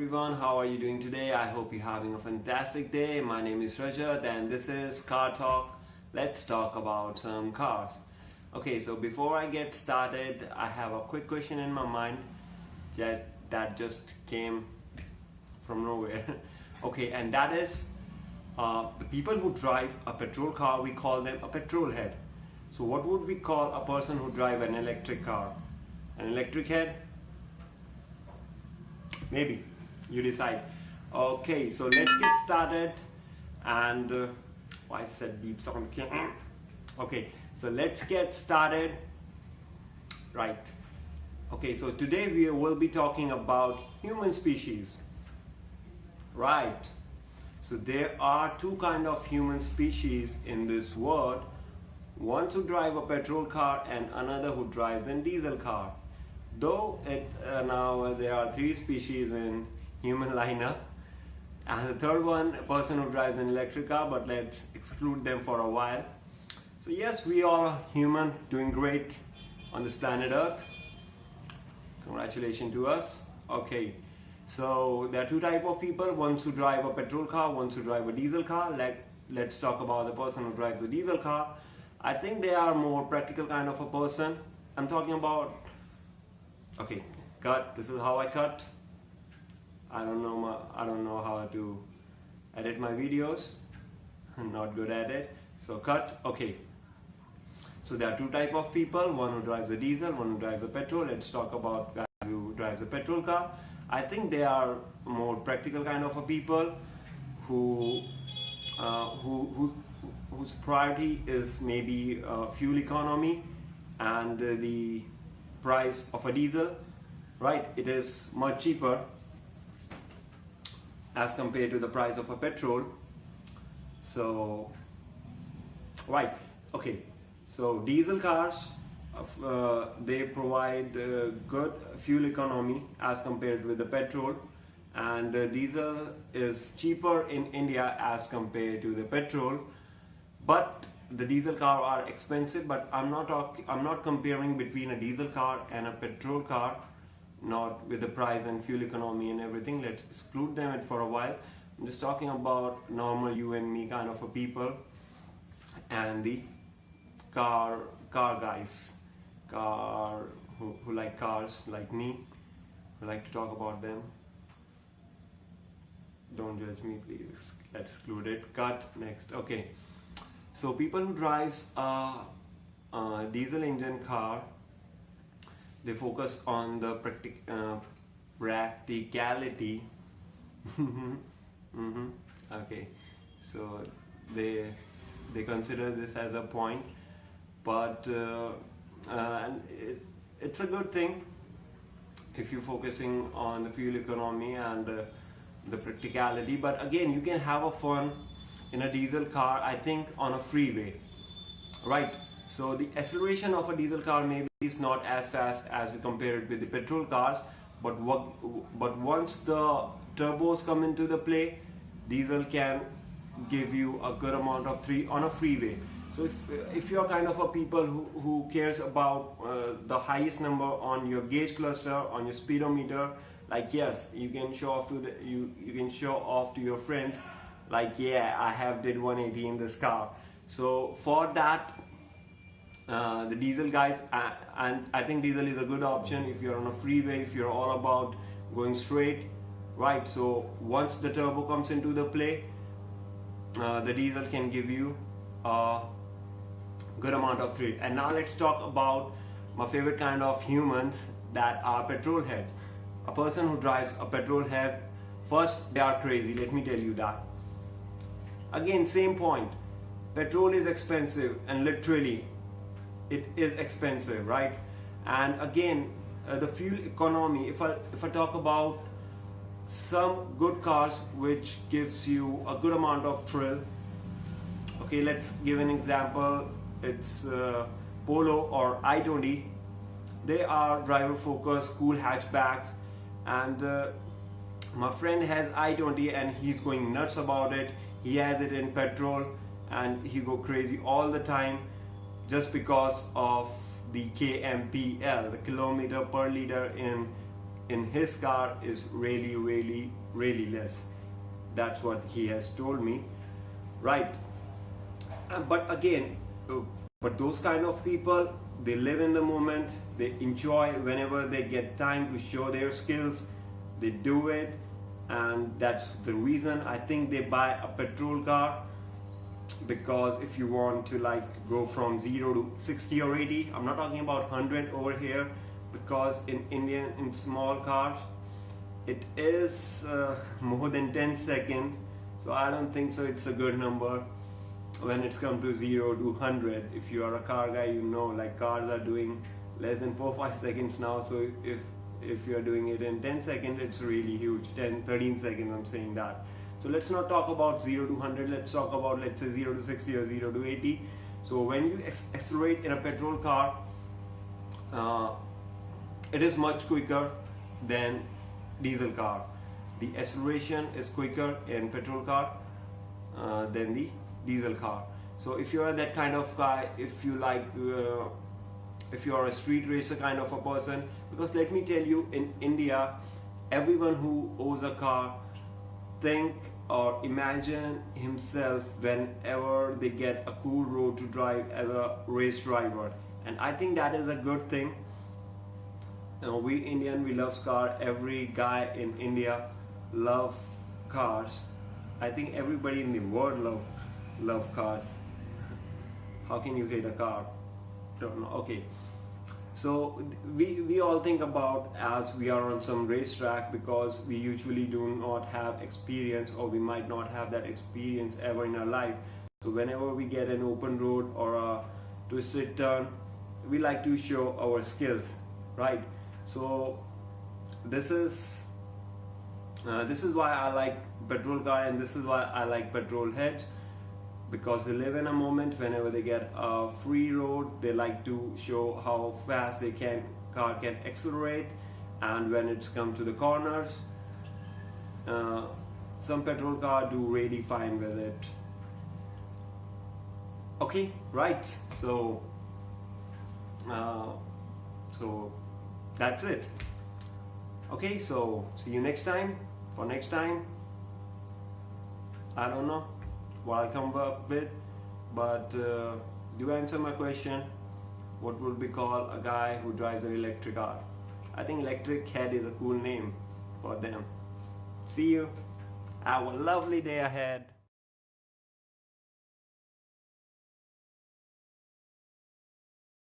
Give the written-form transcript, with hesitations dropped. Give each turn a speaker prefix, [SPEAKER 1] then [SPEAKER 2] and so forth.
[SPEAKER 1] Everyone, how are you doing today? I hope you're having a fantastic day. My name is Rajat and this is Car Talk. Let's talk about some cars. Okay, so before I get started, I have a quick question in my mind that just came from nowhere. Okay, and that is the people who drive a petrol car, we call them a petrol head. So what would we call a person who drive an electric car? An electric head? Maybe you decide. Okay, so let's get started. And why said deep sound? Okay, so let's get started. Right. Okay, so today we will be talking about human species. Right. So there are two kind of human species in this world. One who drive a petrol car and another who drives a diesel car. Though now there are three species in human lineup, and the third one, a person who drives an electric car, but let's exclude them for a while. So yes, we are human, doing great on this planet Earth. Congratulations to us. Okay, so there are two types of people, ones who drive a petrol car, ones who drive a diesel car. Let's talk about the person who drives a diesel car. I think they are more practical kind of a person. I'm talking about, okay, cut. This is how I cut. I don't know how to edit my videos. I'm not good at it. So cut. Okay. So there are two types of people. One who drives a diesel, one who drives a petrol. Let's talk about guys who drives a petrol car. I think they are more practical kind of a people whose priority is maybe fuel economy and the price of a diesel. Right, it is much cheaper as compared to the price of a petrol. So right, okay, so diesel cars they provide good fuel economy as compared with the petrol, and diesel is cheaper in India as compared to the petrol. But the diesel car are expensive, but I'm not comparing between a diesel car and a petrol car, not with the price and fuel economy and everything. Let's exclude them for a while. I'm just talking about normal you and me kind of a people, and the car guys, who like cars like me, who like to talk about them. Don't judge me, please. Let's exclude it. Cut. Next. Okay. So people who drives a diesel engine car, they focus on the practicality. Okay, so they consider this as a point, but and it's a good thing if you're focusing on the fuel economy and the practicality. But again, you can have a fun in a diesel car, I think, on a freeway, right? So the acceleration of a diesel car maybe is not as fast as we compare it with the petrol cars, but once the turbos come into the play, diesel can give you a good amount of on a freeway. So if you're kind of a people who cares about the highest number on your gauge cluster, on your speedometer, like yes, you can show off to you can show off to your friends, like yeah, I have did 180 in this car. So for that, the diesel guys, and I think diesel is a good option if you're on a freeway, if you're all about going straight, right? So once the turbo comes into the play, the diesel can give you a good amount of thrill. And now let's talk about my favorite kind of humans, that are petrol heads. A person who drives a petrol head, first, they are crazy, let me tell you that. Again, same point, petrol is expensive, and literally it is expensive, right? And again, the fuel economy, if I talk about some good cars which gives you a good amount of thrill, okay, let's give an example. It's Polo or I-20. They are driver focused, cool hatchbacks, and my friend has I-20 and he's going nuts about it. He has it in petrol and he go crazy all the time just because of the KMPL, the kilometer per liter in in his car is really less. That's what he has told me, right? But again, but those kind of people, they live in the moment, they enjoy whenever they get time to show their skills, they do it, and that's the reason I think they buy a petrol car. Because if you want to like go from 0 to 60 or 80, I'm not talking about 100 over here, because in small cars it is more than 10 seconds, so I don't think so it's a good number when it's come to 0 to 100. If you are a car guy, you know, like cars are doing less than 4-5 seconds now, so if you are doing it in 10 seconds, it's really huge. 10-13 seconds, I'm saying that. So let's not talk about 0 to 100, let's talk about, let's say, 0 to 60 or 0 to 80. So when you accelerate in a petrol car, it is much quicker than diesel car. The acceleration is quicker in petrol car than the diesel car. So if you are that kind of guy, if you like, if you are a street racer kind of a person, because let me tell you, in India, everyone who owns a car think or imagine himself whenever they get a cool road to drive as a race driver, and I think that is a good thing. We Indian, we love car. Every guy in India love cars. I think everybody in the world love cars. How can you hate a car? Don't know. Okay. So we all think about as we are on some racetrack, because we usually do not have experience, or we might not have that experience ever in our life. So whenever we get an open road or a twisted turn, we like to show our skills, right? So this is why I like petrol car, and this is why I like petrol heads, because they live in a moment. Whenever they get a free road, they like to show how fast car can accelerate, and when it's come to the corners, some petrol car do really fine with it. Okay, right? So that's it. Okay, so see you next time. For next time, I don't know what I'll come up with, but do answer my question. What would be called a guy who drives an electric car? I think electric head is a cool name for them. See you. Have a lovely day ahead.